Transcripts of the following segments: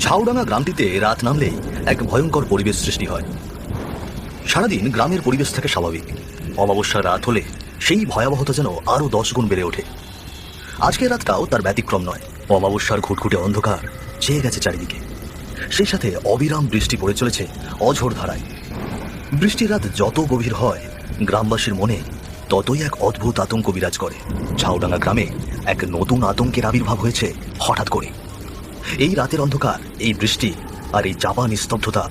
ঝাউডাঙ্গা গ্রামটিতে রাত নামলেই এক ভয়ঙ্কর পরিবেশ সৃষ্টি হয়। সারাদিন গ্রামের পরিবেশ থাকে স্বাভাবিক, অমাবস্যার রাত হলে সেই ভয়াবহতা যেন আরো 10 গুণ বেড়ে ওঠে। আজকের রাতটাও তার ব্যতিক্রম নয়। অমাবস্যার ঘুটঘুটে অন্ধকার ছেয়ে গেছে চারিদিকে, সেই সাথে অবিরাম বৃষ্টি পড়ে চলেছে অঝোর ধারায়। বৃষ্টির রাত যত গভীর হয়, গ্রামবাসীর মনে ততই এক অদ্ভুত আতঙ্ক বিরাজ করে। ঝাউডাঙ্গা গ্রামে এক নতুন আতঙ্কের আবির্ভাব হয়েছে হঠাৎ করে। এই রাতের অন্ধকার, এই বৃষ্টি আর এই চাপা নিস্তব্ধতা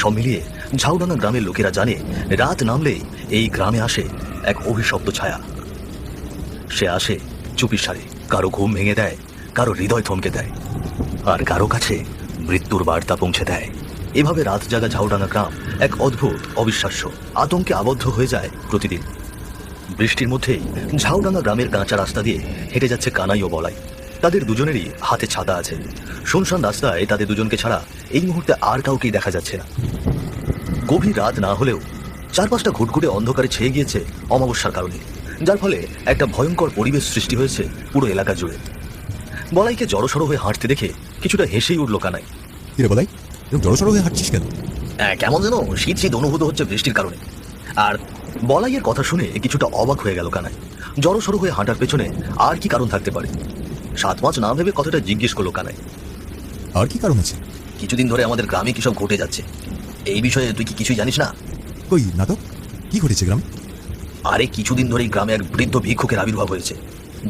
সব মিলিয়ে ঝাউডাঙ্গা গ্রামের লোকেরা জানে রাত নামলেই এই গ্রামে আসে এক অভিশপ্ত ছায়া। সে আসে চুপিসারে, কারো ঘুম ভেঙে দেয়, কারো হৃদয় থমকে দেয়, আর কারো কাছে মৃত্যুর বার্তা পৌঁছে দেয়। এভাবে রাত জাগা ঝাউডাঙ্গা গ্রাম এক অদ্ভুত, অবিশ্বাস্য আতঙ্কে আবদ্ধ হয়ে যায় প্রতিদিন। বৃষ্টির মধ্যেই ঝাউডাঙ্গা গ্রামের কাঁচা রাস্তা দিয়ে হেঁটে যাচ্ছে কানাই ও বলাই। তাদের দুজনেরই হাতে ছাতা আছে। শুনশান রাস্তায় তাদের দুজনকে ছাড়া এই মুহূর্তে আর কাউকেই দেখা যাচ্ছে না। গভীর রাত না হলেও চারপাশটা ঘুটঘুটে অন্ধকারে ছেয়ে গিয়েছে অমাবস্যার কারণে, যার ফলে একটা ভয়ঙ্কর পরিবেশ সৃষ্টি হয়েছে পুরো এলাকা জুড়ে। বলাইকে জড়সড় হয়ে হাঁটতে দেখে কিছুটা হেসেই উঠল কানাই। কিরে বলাই, জড়সড় হয়ে হাঁটছিস কেন? কেমন যেন শীত শীত অনুভূত হচ্ছে বৃষ্টির কারণে। আর বলাইয়ের কথা শুনে কিছুটা অবাক হয়ে গেল কানাই। জড়সড় হয়ে হাঁটার পেছনে আর কি কারণ থাকতে পারে? 7 মাস না ভেবে কথাটা জিজ্ঞেস করলো কানাই। আর কি কারণ আছে? কিছুদিন ধরে আমাদের গ্রামে কি সব ঘটে যাচ্ছে, এই বিষয়ে তুই কি কিছুই জানিস না? কই না তো, কি ঘটেছে গ্রামে? আরে কিছুদিন ধরেই গ্রামে এক বৃদ্ধ ভিক্ষুকের আবির্ভাব হয়েছে,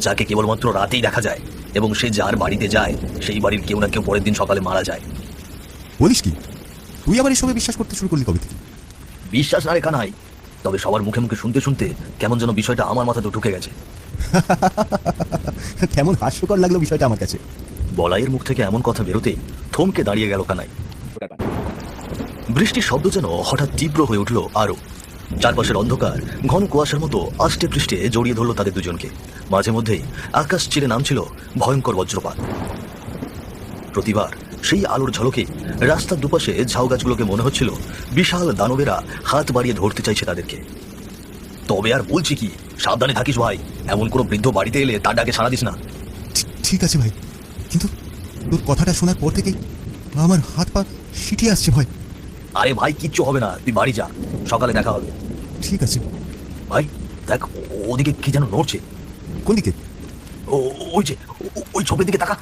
যাকে কেবলমাত্র রাতেই দেখা যায়, এবং সে যার বাড়িতে যায় সেই বাড়ির কেউ না কেউ পরের দিন সকালে মারা যায়। বলিস কি? তুই আবার এসবে বিশ্বাস করতে শুরু করলি কবে থেকে? বিশ্বাস না রেখা নাই, তবে সবার মুখে মুখে শুনতে শুনতে কেমন যেন বিষয়টা আমার মাথাতে ঢুকে গেছে। কেমন হাস্যকর লাগলো বিষয়টা আমার কাছে। বলাইয়ের মুখ থেকে এমন কথা বেরোতেই থমকে দাঁড়িয়ে গেল কানাই। বৃষ্টির শব্দ যেন হঠাৎ তীব্র হয়ে উঠল আরো। চারপাশের অন্ধকার ঘন কুয়াশার মতো আষ্টে পৃষ্ঠে জড়িয়ে ধরল তাদের দুজনকে। মাঝে মধ্যেই আকাশ চিরে নামছিল ভয়ঙ্কর বজ্রপাত। প্রতিবার সেই আলোর ঝলকে রাস্তার দুপাশে ঝাউ গাছগুলোকে মনে হচ্ছিল বিশাল দানবেরা হাত বাড়িয়ে ধরতে চাইছে তাদেরকে। তবে আর বলছি কি, সাবধানে থাকিস ভাই, এমন কোনো বৃদ্ধ বাড়িতে এলে তার ডাকে সাড়া দিস না। ঠিক আছে ভাই, কিন্তু তোর কথাটা শোনার পর থেকেই আমার হাত পা সিটিয়ে আসছে ভয়। আরে ভাই, কিচ্ছু হবে না, তুই বাড়ি যা, সকালে দেখা হবে। ঠিক আছে ভাই দেখ, ওদিকে কি যেন নড়ছে। কোন দিকে? ওই যে ওই ঝোপের দিকে তাকা।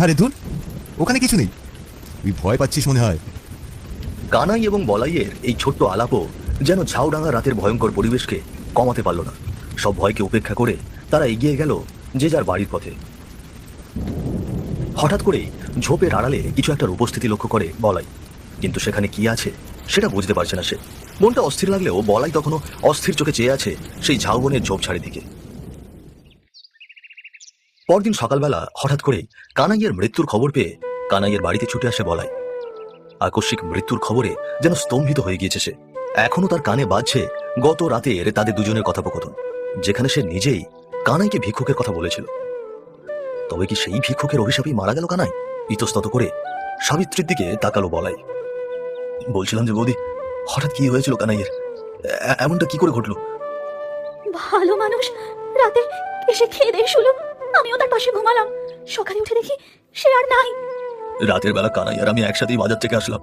আরে ধুর, ওখানে কিছু নেই, তুই ভয় পাচ্ছিস মনে হয়। কানাই এবং বলাইয়ের এই ছোট্ট আলাপও যেন ঝাউডাঙ্গা রাতের ভয়ঙ্কর পরিবেশকে কমাতে পারল না। সব ভয়কে উপেক্ষা করে তারা এগিয়ে গেল যে যার বাড়ির পথে। হঠাৎ করে ঝোপের আড়ালে কিছু একটার উপস্থিতি লক্ষ্য করে বলাই, কিন্তু সেখানে কি আছে সেটা বুঝতে পারছে না সে। মনটা অস্থির লাগলেও বলাই তখনও অস্থির চোখে চেয়ে আছে সেই ঝাউবনের ঝোপঝাড়ের দিকে। পরদিন সকালবেলা হঠাৎ করে কানাইয়ের মৃত্যুর খবর পেয়ে কানাইয়ের বাড়িতে ছুটে আসে বলাই। আকস্মিক মৃত্যুর খবরে যেন স্তম্ভিত হয়ে গিয়েছে সে। এখনো তার কানে বাজছে গত রাতের তাদের দুজনের কথোপকথন, যেখানে সে নিজেই কানাইকে ভিক্ষুকের কথা বলেছিল। তবে কি সেই ভিক্ষুকের অভিশাপেই মারা গেল কানাই? ইতস্তত করে সাবিত্রীর দিকে তাকালো বলাই। বলছিলাম যে বৌদি, হঠাৎ কি হয়েছিল কানাইয়ের? এমনটা কি করে ঘটলো? ভালো মানুষ রাতে এসে খেয়ে দিয়ে শুলো, আমিও তার পাশে ঘুমালাম। সকালে উঠে দেখি সে আর নাই। রাতের বেলা কানাই আর আমি একসাথেই বাজার থেকে আসলাম,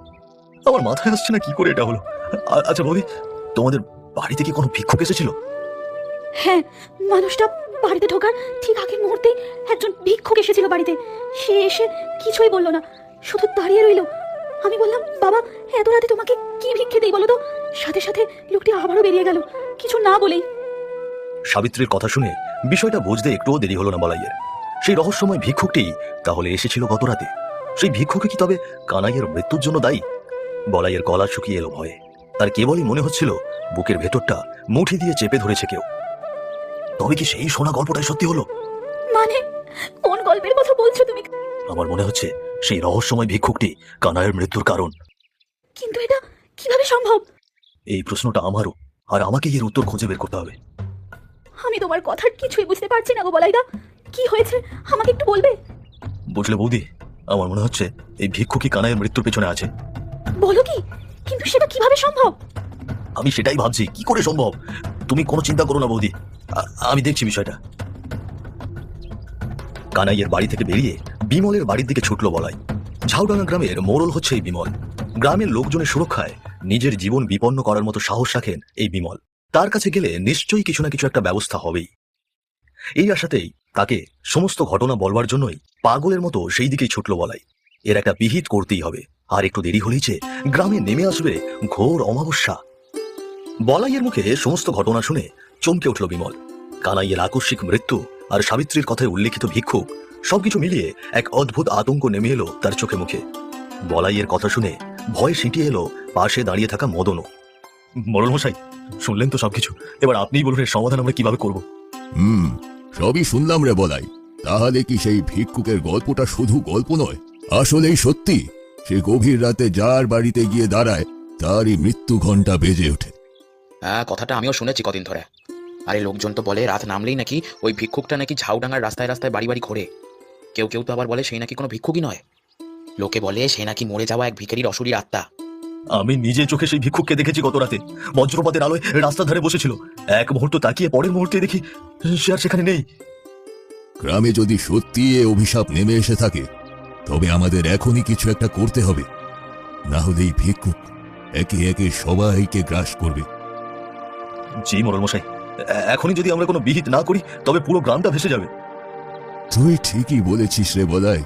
আমার মাথায় আসছে না কি করে এটা হলো। আচ্ছা বৌদি, তোমাদের বাড়িতে কি কোনো ভিক্ষুক এসেছিল? হ্যাঁ, মানুষটা বাড়িতে ঢোকার ঠিক আগের মুহূর্তে একজন ভিক্ষুক এসেছিল বাড়িতে। সে এসে কিছুই বললো না, শুধু দাঁড়িয়ে রইলো। আমি বললাম, বাবা এত রাতে তোমাকে কি ভিক্ষে দেই বলো তো? সাথে সাথে লোকটি আবারও বেরিয়ে গেল, কিছু না বলেই। সাবিত্রীর কথা শুনে বিষয়টা বুঝতে একটুও দেরি হলো না বলাইয়ের। সেই রহস্যময় ভিক্ষুকটি তাহলে এসেছিল গত রাতে। সেই ভিক্ষুকে কি তবে কানাইয়ের মৃত্যুর জন্য দায়ী? বলাইয়ের গলা শুকিয়ে এলো ভয়ে। তার কেবলই মনে হচ্ছিল বুকের ভেতরটা মুঠি দিয়ে চেপে ধরেছে কেউ। তবে কি সেই শোনা গল্পটাই সত্যি হলো? মানে কোন গল্পের কথা বলছো তুমি? আমার মনে হচ্ছে সেই রহস্যময় ভিক্ষুকটি কানাইয়ের মৃত্যুর কারণ। কিন্তু এটা কিভাবে সম্ভব? এই প্রশ্নটা আমারও, আর আমাকে এর উত্তর খুঁজে বের করতে হবে। আমি তোমার কথার কিছুই বুঝতে পারছি না গো বলাইদা, কি হয়েছে আমাকে একটু বলবে? বুঝলে বৌদি, আমার মনে হচ্ছে এই ভিক্ষুকই কানাইয়ের মৃত্যুর পেছনে আছে। বলো কি? কিন্তু সেটা কিভাবে সম্ভব? আমি সেটাই ভাবছি, কি করে সম্ভব। তুমি কোনো চিন্তা করো না বৌদি, আমি দেখছি বিষয়টা। কানাইয়ের বাড়ি থেকে বেরিয়ে বিমলের বাড়ির দিকে ছুটলো বলাই। ঝাউডাঙ্গা গ্রামের মোড়ল হচ্ছে এই বিমল। গ্রামের লোকজনের সুরক্ষায় নিজের জীবন বিপন্ন করার মতো সাহস রাখেন এই বিমল। তার কাছে গেলে নিশ্চয়ই কিছু না কিছু একটা ব্যবস্থা হবেই। এই আশাতেই তাকে সমস্ত ঘটনা বলবার জন্যই পাগলের মতো সেই দিকেই ছুটল বলাই। এর একটা বিহিত করতেই হবে, আর একটু দেরি হলেই যে গ্রামে নেমে আসবে ঘোর অমাবস্যা। বলাইয়ের মুখে সমস্ত ঘটনা শুনে চমকে উঠল বিমল। কানাইয়ের আকস্মিক মৃত্যু আর সাবিত্রীর কথায় উল্লেখিত ভিক্ষুক সবকিছু মিলিয়ে এক অদ্ভুত আতঙ্ক নেমে এলো তার চোখে মুখে। বলাইয়ের কথা শুনে ভয় সিঁটিয়ে এলো পাশে দাঁড়িয়ে থাকা মদনও। মোড়ল মশাই, শুনলেন তো সবকিছু, এবার আপনিই বলুন এর সমাধান আমরা কিভাবে করব। সবই শুনলাম রে বলাই। তাহলে কি সেই ভিক্ষুকের গল্পটা শুধু গল্প নয়, আসলেই সত্যি? সে গভীর রাতে যার বাড়িতে গিয়ে দাঁড়ায় তারই মৃত্যু ঘণ্টা বেজে ওঠে। হ্যাঁ, কথাটা আমিও শুনেছি কদিন ধরে। আরে লোকজন তো বলে রাত নামলেই নাকি ওই ভিক্ষুকটা নাকি ঝাউডাঙ্গার রাস্তায় রাস্তায় বাড়ি বাড়ি ঘোরে। কেউ কেউ তো আবার বলে সেই নাকি কোনো ভিক্ষুকই নয়, লোকে বলে সে নাকি মরে যাওয়া এক ভিখারির অশরীর আত্মা। আমি নিজে চোখে সেই ভিক্ষুককে দেখেছি গত রাতে। বজ্রপাতের আলোয় রাস্তা ধারে বসেছিল। এক মুহূর্ত তাকিয়ে পরের মুহূর্তে দেখি সে আর সেখানে নেই। গ্রামে যদি সত্যি এ অভিশাপ নেমে এসে থাকে, তবে আমাদের এখনই কিছু একটা করতে হবে, না হলে এই ভিক্ষুক একে একে সবাইকে গ্রাস করবে। জি মোড়ল মশাই, এখনই যদি আমরা কোনো বিহিত না করি তবে পুরো গ্রামটা ভেসে যাবে। তুই ঠিকই বলেছিস রে বলাই।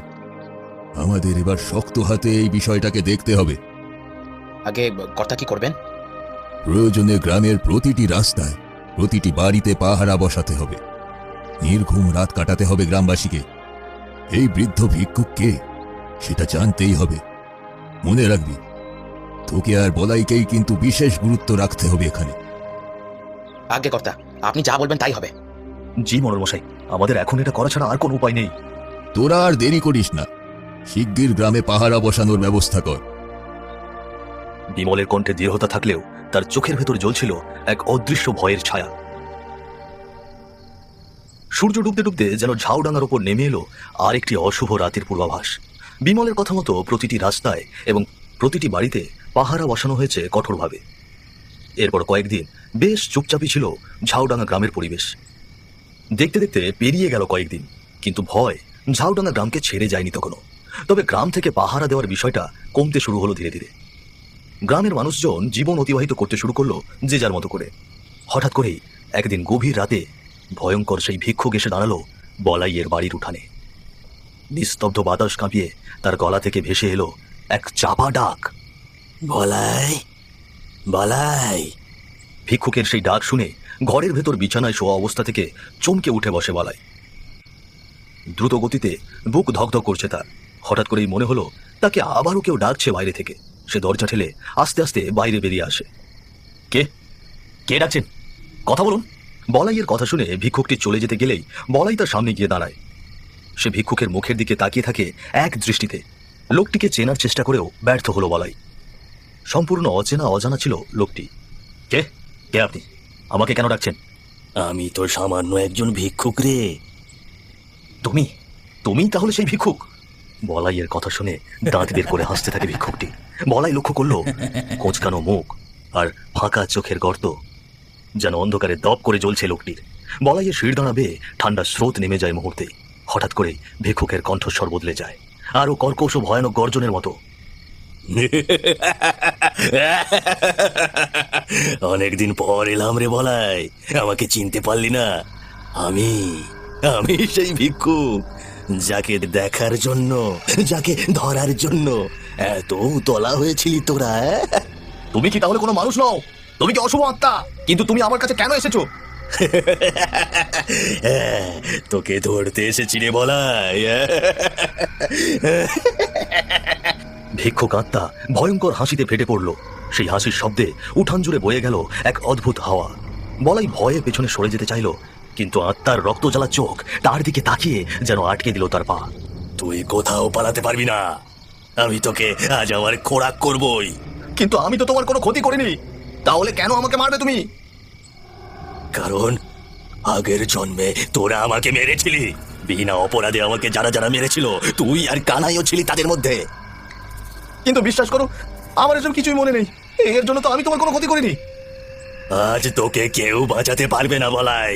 আমাদের এবার শক্ত হাতে এই বিষয়টাকে দেখতে হবে। আগে কর্তা কি করবেন? প্রয়োজনে গ্রামের প্রতিটি রাস্তায়, প্রতিটি বাড়িতে পাহারা বসাতে হবে। নির্ঘুম রাত কাটাতে হবে গ্রামবাসীকে। এই বৃদ্ধ ভিক্ষুক কে সেটা জানতেই হবে। মনে রাখবি, তোকে আর বলাইকেই কিন্তু বিশেষ গুরুত্ব রাখতে হবে এখানে। আগে কর্তা, আপনি যা বলবেন তাই হবে। জি মোড়ল মশাই, আমাদের এখন এটা করা ছাড়া আর কোনো উপায় নেই। তোরা আর দেরি করিস না, শিগগির গ্রামে পাহারা বসানোর ব্যবস্থা কর। বিমলের কণ্ঠে দৃঢ়তা থাকলেও তার চোখের ভেতর জ্বলছিল এক অদৃশ্য ভয়ের ছায়া। সূর্য ডুবতে ডুবতে যেন ঝাউডাঙ্গার ওপর নেমে এলো আর একটি অশুভ রাতের পূর্বাভাস। বিমলের কথা মতো প্রতিটি রাস্তায় এবং প্রতিটি বাড়িতে পাহারা বসানো হয়েছে কঠোরভাবে। এরপর কয়েকদিন বেশ চুপচাপই ছিল ঝাউডাঙ্গা গ্রামের পরিবেশ। দেখতে দেখতে পেরিয়ে গেল কয়েকদিন, কিন্তু ভয় ঝাউডাঙ্গা গ্রামকে ছেড়ে যায়নি তখনও। তবে গ্রাম থেকে পাহারা দেওয়ার বিষয়টা কমতে শুরু হলো ধীরে ধীরে। গ্রামের মানুষজন জীবন অতিবাহিত করতে শুরু করলো যে যার মতো করে। হঠাৎ করেই একদিন গভীর রাতে ভয়ঙ্কর সেই ভিক্ষুক এসে দাঁড়ালো বলাইয়ের বাড়ির উঠানে। নিস্তব্ধ বাতাস কাঁপিয়ে তার গলা থেকে ভেসে এলো এক চাপা ডাক, বলাই বলাই। ভিক্ষুকের সেই ডাক শুনে ঘরের ভেতর বিছানায় শোয়া অবস্থা থেকে চমকে উঠে বসে বলাই। দ্রুত গতিতে বুক ধকধক করছে তার। হঠাৎ করেই মনে হলো তাকে আবারও কেউ ডাকছে বাইরে থেকে। সে দরজা ঠেলে আস্তে আস্তে বাইরে বেরিয়ে আসে। কে কে ডাকছেন? কথা বলুন। বলাইয়ের কথা শুনে ভিক্ষুকটি চলে যেতে গেলেই বলাই তার সামনে গিয়ে দাঁড়ায়। সে ভিক্ষুকের মুখের দিকে তাকিয়ে থাকে এক দৃষ্টিতে। লোকটিকে চেনার চেষ্টা করেও ব্যর্থ হলো বলাই। সম্পূর্ণ অচেনা অজানা ছিল লোকটি। কে কে আপনি? আমাকে কেন ডাকছেন? আমি তো সামান্য একজন ভিক্ষুক রে। তুমি তুমি তাহলে সেই ভিক্ষুক? বলাইয়ের কথা শুনে দাঁত বের করে হাসতে থাকে ভিক্ষুকটি। বলাই লক্ষ্য করলো কোঁচকানো মুখ আর ফাঁকা চোখের গর্ত, যেন অন্ধকারে দপ করে জ্বলছে লোকটির। বলাইয়ের শিরদাঁড়া বেয়ে ঠান্ডা স্রোত নেমে যায় মুহূর্তে। হঠাৎ করে ভিক্ষুকের কণ্ঠস্বর বদলে যায়, আরো কর্কশ ভয়ানক গর্জনের মতো। অনেকদিন পর এলাম রে বলাই, আমাকে চিনতে পারলি না? আমি আমি সেই ভিক্ষুক যাকে দেখার জন্য, যাকে ধরার জন্য এত উতলা হয়েছিলি তোরা। তুমি কি তাহলে কোনো মানুষ নও? তুমি কি অশুভ আত্মা? কিন্তু তুমি আমার কাছে কেন এসেছো? তোকে ধরতে এসেছি রে বলাই। ভিক্ষুক আত্মা ভয়ঙ্কর হাসিতে ফেটে পড়ল। সেই হাসির শব্দে উঠান জুড়ে বয়ে গেল এক অদ্ভুত হাওয়া। বলাই ভয়ে পেছনে সরে যেতে চাইল, কিন্তু আত্মার রক্ত জ্বালা চোখ তার দিকে তাকিয়ে যেন আটকে দিল তার পা। তুই কোথাও পালাতে পারবি না, আমি তোকে আজ আমার খোরাক করবই। কিন্তু আমি তো তোমার কোনো ক্ষতি করিনি, তাহলে কেন আমাকে মারবে তুমি? কারণ আগের জন্মে তোরা আমাকে মেরেছিলি। বিনা অপরাধে আমাকে যারা যারা মেরেছিল, তুই আর কানাইও ছিলি তাদের মধ্যে। কিন্তু বিশ্বাস করো, আমার এসব কিছুই মনে নেই। এর জন্য তো আমি তোমার কোনো ক্ষতি করিনি। আজ তোকে কেউ বাঁচাতে পারবে না বলাই।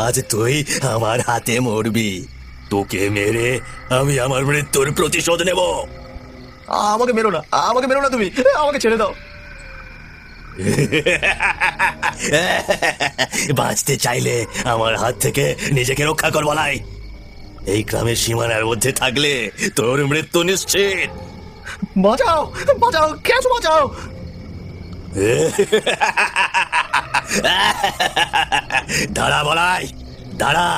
আজ তুই আমার হাতে মরবি। তোকে মেরে আমি আমার মৃত্যুর প্রতিশোধ নেব। আমাকে মেরো না, আমাকে মেরো না, তুমি আমাকে ছেড়ে দাও। বাঁচতে চাইলে আমার হাত থেকে নিজেকে রক্ষা কর বলাই। এই গ্রামের সীমানার মধ্যে থাকলে তোর মৃত্যু নিশ্চিত। বাঁচাও, বাঁচাও, কেস বাঁচাও। দাঁড়া বলাই, দাঁড়া,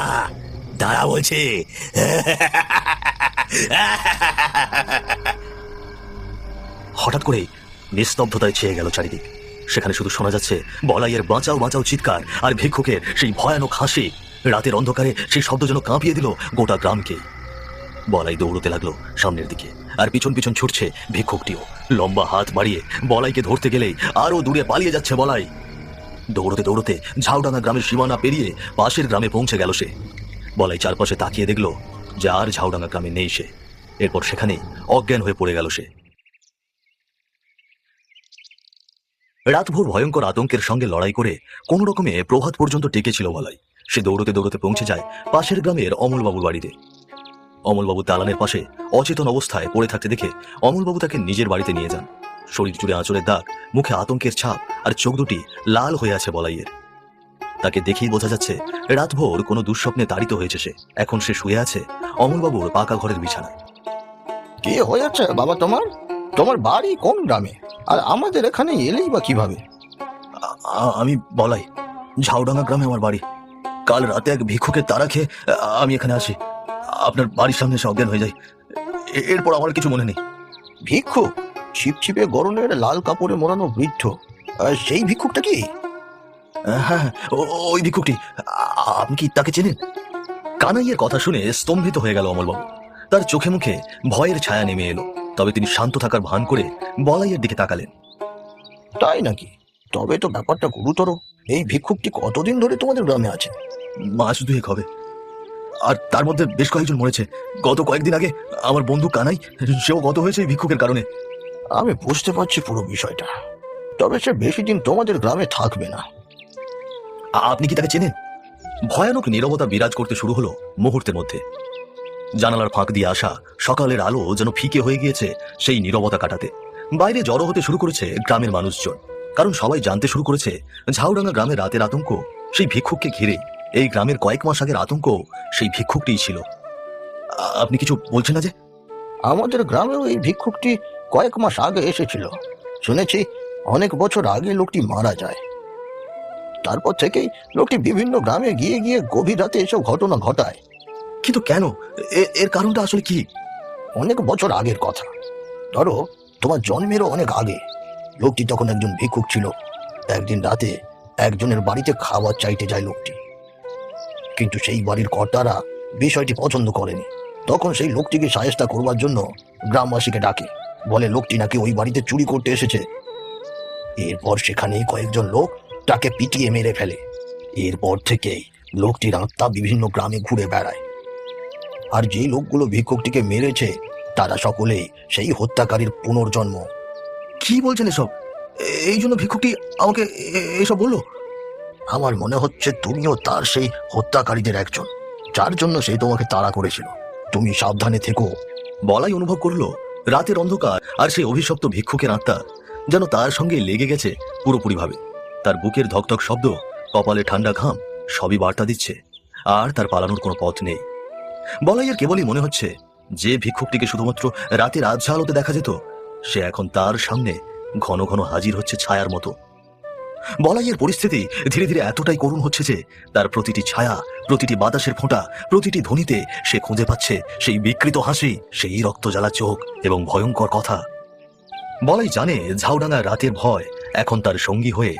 দাঁড়া বলছি। হঠাৎ করে নিস্তব্ধতায় ছেয়ে গেল চারিদিক। সেখানে শুধু শোনা যাচ্ছে বলাইয়ের বাঁচাও বাঁচাও চিৎকার আর ভিক্ষুকের সেই ভয়ানক হাসি। রাতের অন্ধকারে সেই শব্দ যেন কাঁপিয়ে দিল গোটা গ্রামকে। বলাই দৌড়তে লাগলো সামনের দিকে, আর পিছন পিছন ছুটছে ভিক্ষুকটিও। লম্বা হাত বাড়িয়ে বলাইকে ধরতে গেলেই আরো দূরে পালিয়ে যাচ্ছে বলাই। দৌড়তে দৌড়তে ঝাউডাঙ্গা গ্রামের সীমানা পেরিয়ে পাশের গ্রামে পৌঁছে গেল সে। বলাই চারপাশে তাকিয়ে দেখল যে আর ঝাউডাঙ্গা গ্রামে নেই সে। এরপর সেখানেই অজ্ঞান হয়ে পড়ে গেল সে। রাতভর ভয়ঙ্কর আতঙ্কের সঙ্গে লড়াই করে কোন রকমে প্রভাত পর্যন্ত টেকেছিল বলাই। সে দৌড়তে দৌড়তে পৌঁছে যায় পাশের গ্রামের অমলবাবুর বাড়িতে। অমলবাবু দালানের পাশে অচেতন অবস্থায় পড়ে থাকতে দেখে অমলবাবু তাকে নিজের বাড়িতে নিয়ে যান। শরীর জুড়ে আঁচড়ের দাগ, মুখে আতঙ্কের ছাপ, আর চোখ দুটি লাল হয়ে আছে বলাইয়ের। তাকে দেখেই বোঝা যাচ্ছে রাতভর কোনো দুঃস্বপ্নে তাড়িত হয়েছে সে। এখন সে শুয়ে আছে অমলবাবুর পাকা ঘরের বিছানায়। কি হয়েছে বাবা তোমার? তোমার বাড়ি কোন গ্রামে, আর আমাদের এখানে এলেই বা কিভাবে? আমি বলাই, ঝাউডাঙ্গা গ্রামে আমার বাড়ি। কাল রাতে এক ভিক্ষুকের তাড়া খেয়ে আমি এখানে আসি। আপনার বাড়ির সামনে এসে অজ্ঞান হয়ে যাই। এরপর আমার কিছু মনে নেই। ভিক্ষুক? ছিপছিপে গরনের লাল কাপড়ে মোড়ানো বৃদ্ধ, সেই ভিক্ষুকটা কি? হ্যাঁ, ওই ভিক্ষুকটি। আপনি কি তাকে চেনেন? কানাইয়ের কথা শুনে স্তম্ভিত হয়ে গেল অমলবাবু। তার চোখে মুখে ভয়ের ছায়া নেমে এলো। তবে তিনি শান্ত থাকার ভান করে বলাইয়ের দিকে তাকালেন। তাই নাকি? তবে তো ব্যাপারটা গুরুতর। এই ভিক্ষুকটি কতদিন ধরে তোমাদের গ্রামে আছে? মাস দুয়েক হবে, আর তার মধ্যে বেশ কয়েকজন মরেছে। গত কয়েকদিন আগে আমার বন্ধু কানাই, সেও গত হয়েছে এই ভিক্ষুকের কারণে। আমি বুঝতে পারছি পুরো বিষয়টা, তবে সে বেশি দিন তোমাদের গ্রামে থাকবে না। আপনি কি তাকে চেনেন? ভয়ানক নীরবতা বিরাজ করতে শুরু হলো মুহূর্তের মধ্যে। জানালার ফাঁক দিয়ে আসা সকালের আলো যেন ফিকে হয়ে গিয়েছে সেই নীরবতা কাটাতে। বাইরে জড়ো হতে শুরু করেছে গ্রামের মানুষজন, কারণ সবাই জানতে শুরু করেছে ঝাউডাঙ্গা গ্রামের রাতের আতঙ্ক সেই ভিক্ষুককে ঘিরে। এই গ্রামের কয়েক মাস আগের আতঙ্ক সেই ভিক্ষুকটিই ছিল। আপনি কিছু বলছেন না যে? আমাদের গ্রামেও এই ভিক্ষুকটি কয়েক মাস আগে এসেছিল। শুনেছি অনেক বছর আগে লোকটি মারা যায়। তারপর থেকেই লোকটি বিভিন্ন গ্রামে গিয়ে গিয়ে গভীর রাতে এসব ঘটনা ঘটায়। কিন্তু কেন? এর কারণটা আসলে কি? অনেক বছর আগের কথা, ধরো তোমার জন্মেরও অনেক আগে। লোকটি তখন একজন ভিক্ষুক ছিল। একদিন রাতে একজনের বাড়িতে খাবার চাইতে যায় লোকটি, কিন্তু সেই বাড়ির কর্তারা বিষয়টি পছন্দ করেনি। তখন সেই লোকটিকে সাহেস্তা করবার জন্য গ্রামবাসীকে ডাকে, বলে লোকটি নাকি ওই বাড়িতে চুরি করতে এসেছে। এরপর সেখানেই কয়েকজন লোক তাকে পিটিয়ে মেরে ফেলে। এরপর থেকেই লোকটির আত্মা বিভিন্ন গ্রামে ঘুরে বেড়ায়, আর যেই লোকগুলো ভিক্ষুকটিকে মেরেছে তারা সকলেই সেই হত্যাকারীর পুনর্জন্ম। কি বলছেন এসব? এই জন্য ভিক্ষুকটি আমাকে এসব বললো? আমার মনে হচ্ছে তুমিও তার সেই হত্যাকারীদের একজন, যার জন্য সে তোমাকে তাড়া করেছিল। তুমি সাবধানে থেকো। বলাই অনুভব করলো রাতের অন্ধকার আর সেই অভিশপ্ত ভিক্ষুকের আত্মা যেন তার সঙ্গে লেগে গেছে পুরোপুরিভাবে। তার বুকের ধকধক শব্দ, কপালে ঠান্ডা ঘাম সবই বার্তা দিচ্ছে, আর তার পালানোর কোনো পথ নেই। বলাইয়ের কেবলই মনে হচ্ছে যে ভিক্ষুকটিকে শুধুমাত্র রাতের আবছা আলোতে দেখা যেত, সে এখন তার সামনে ঘন ঘন হাজির হচ্ছে ছায়ার মতো। বলাইয়ের পরিস্থিতি ধীরে ধীরে এতটাই করুণ হচ্ছে যে তার প্রতিটি ছায়া, প্রতিটি বাতাসের ফোঁটা, প্রতিটি ধ্বনিতে সে খুঁজে পাচ্ছে সেই বিকৃত হাসি, সেই রক্তজ্বালা চোখ এবং ভয়ঙ্কর কথা। বলাই জানে ঝাউডাঙ্গা রাতের ভয় এখন তার সঙ্গী হয়ে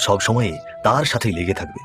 সবসময় তার সাথেই লেগে থাকবে।